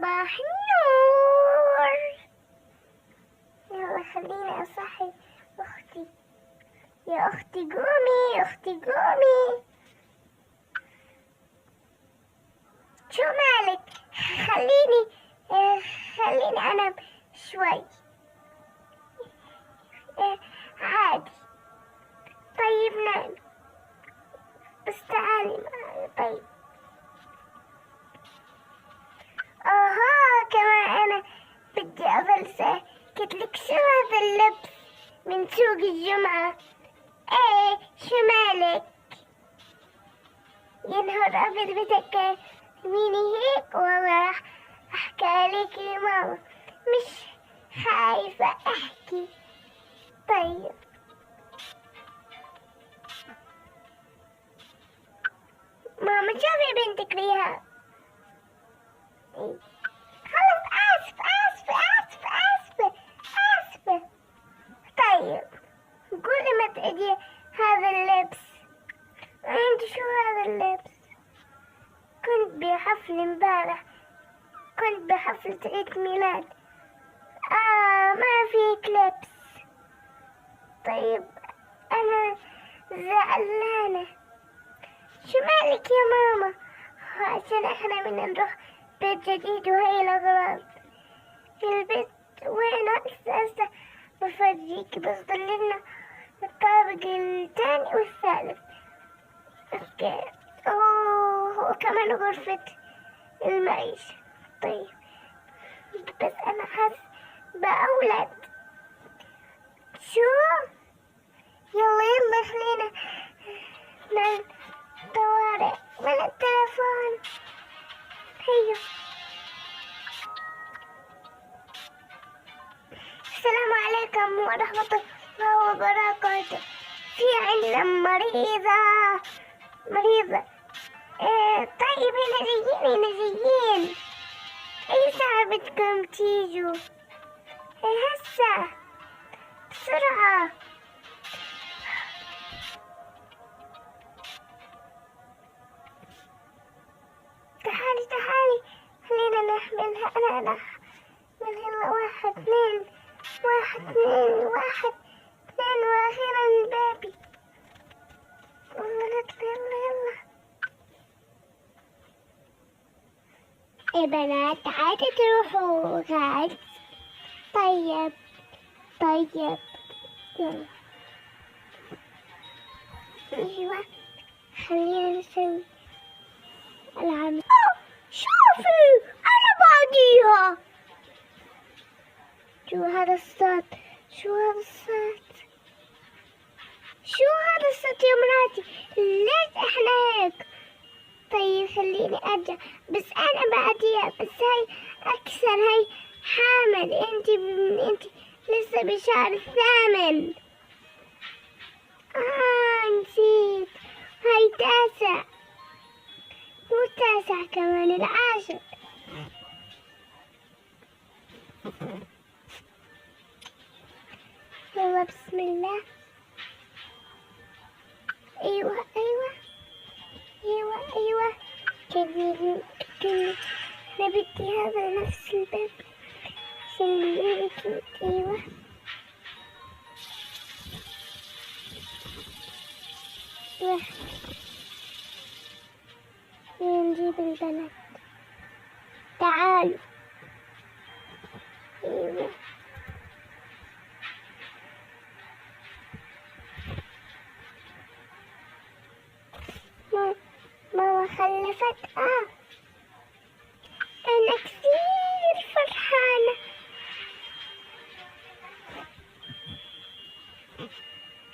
صباح النور. يلا خليني أصحي أختي. يا أختي قومي، يا أختي قومي. شو مالك؟ خليني أنام شوي. عادي. طيب نام، بس تعالي معي. طيب كمان أنا بدي أفلسه. قلتلك شو هذا اللبس من سوق الجمعة؟ ايه شو مالك؟ يا نهار أبيض، بتكلميني هيك؟ والله راح أحكي عليك لماما. مش خايفة أحكي. طيب ماما شوفي بنتك ريهام. خلص آسفة. طيب قولي ما تأدي هذا اللبس. انت شو هذا اللبس؟ كنت بحفل امبارح، كنت بحفلة عيد ميلاد. ما فيك لبس. طيب أنا زعلانة. شو مالك يا ماما؟ عشان احنا بدنا نروح بيت جديد وهي الأغراض. البيت وين هسه بفرجيك، بس ضللنا الطابق الثاني والثالث. اوكي. وكمان غرفة المعيشة. طيب بس أنا حاسة بأولاد. شو؟ يلا خلينا من طوارئ من التلفون. هيو. السلام عليكم ورحمة الله وبركاته. في عندنا مريضة. طيب هنا جايين. أي ساعة بدكم تيجوا؟ هسه بسرعة. تعالي خلينا نحملها. أنا نحملها. 1 2 1 2 1 2 وأخيرا البابي. يلا يا بنات، عادي تروحوا غاز. طيب يلا. ايوه خلينا نسوي العمل. شوفي انا بعديها. شو هذا الصوت يا مراتي؟ ليش احنا هيك؟ طيب خليني ارجع. بس انا بعديها. بس هاي اكثر. هاي حامل. انت لسه بشهر 8. نسيت. هاي 9. مو 9 كمان، 10. يلا بسم الله. ايوه كذي نبتي هذا نفس الباب عشان يبكي. ايوه نجيب البنات. تعالوا. ايوه ماما خلفت. أنا كثير فرحانة.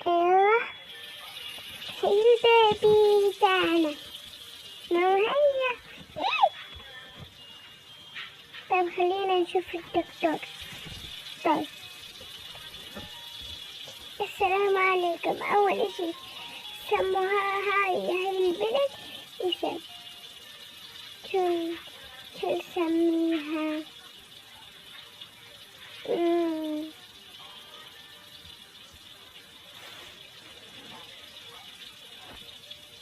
أيوة هي البيبي بتاعنا. هيا. طيب خلينا نشوف الدكتور. طيب السلام عليكم. أول شي سموها هاي البنت اسم. شو نسميها؟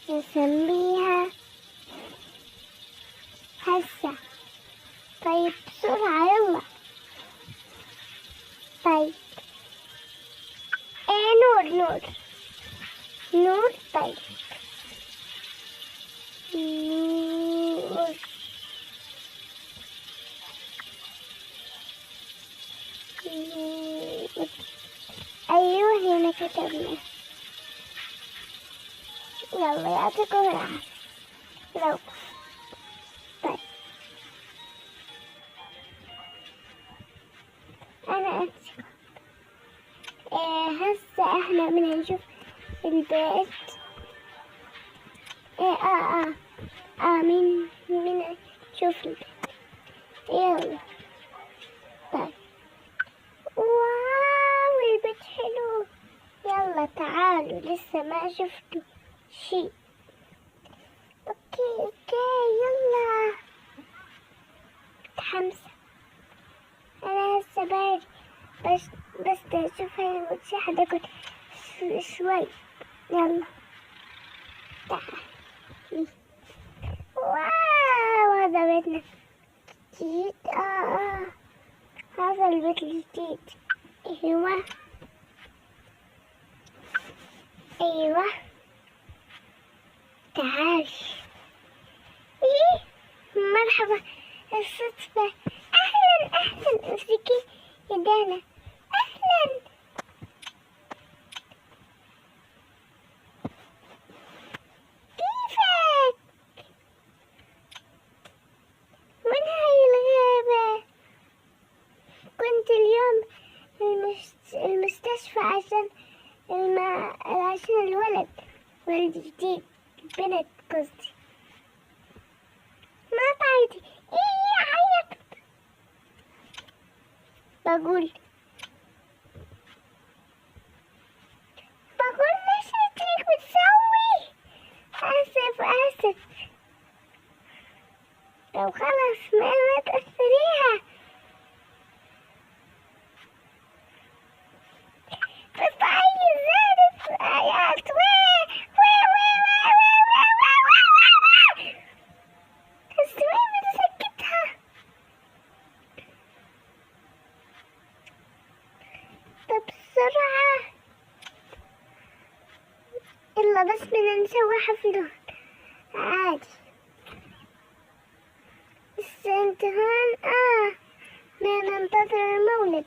نسميها هسه. طيب طيب بسرعة يلا. طيب نور. طيب نور. أيوه هنا كتبنا. يلا يعطيكم العافية. لو طيب أنا أمسك. هسه إحنا بدنا نشوف البيت. مين نشوف البيت. يلا. طيب واو البيت حلو. يلا تعالوا لسه ما شفتوا شي. اوكي يلا متحمسة. انا هسه باري بس اشوف هاي المتشاحة كنت شوي. يلا تعالي. واو هذا بيتنا جديد. هذا البيت الجديد. ايوه تعالي. مرحبا. الصدفة. اهلا امسكي يدانا. اهلا. كيفك؟ وين هاي الغابة؟ كنت اليوم المستشفى عشان الولد الجديد. البنت قصدي. ما تعيطي. عيطت. بقول ليش رجلك بتسوي؟ آسف. طب خلاص ما تأثريها. بس زادت آيات. بسرعة يلا بس بدنا نسوي حفلة عادي. بس انت هون بدنا ننتظر المولد.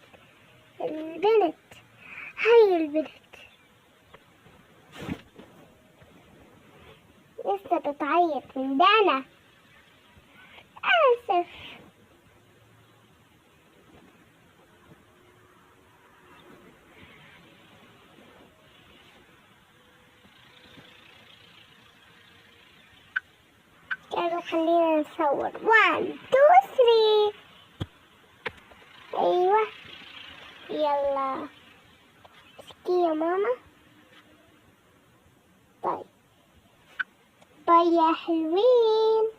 البنت هاي البنت لسه بتعيط من دانا. آسف. يلا خلينا نصور 1 2 3. أيوة يلا اسكي يا ماما. طيب باي يا حلوين.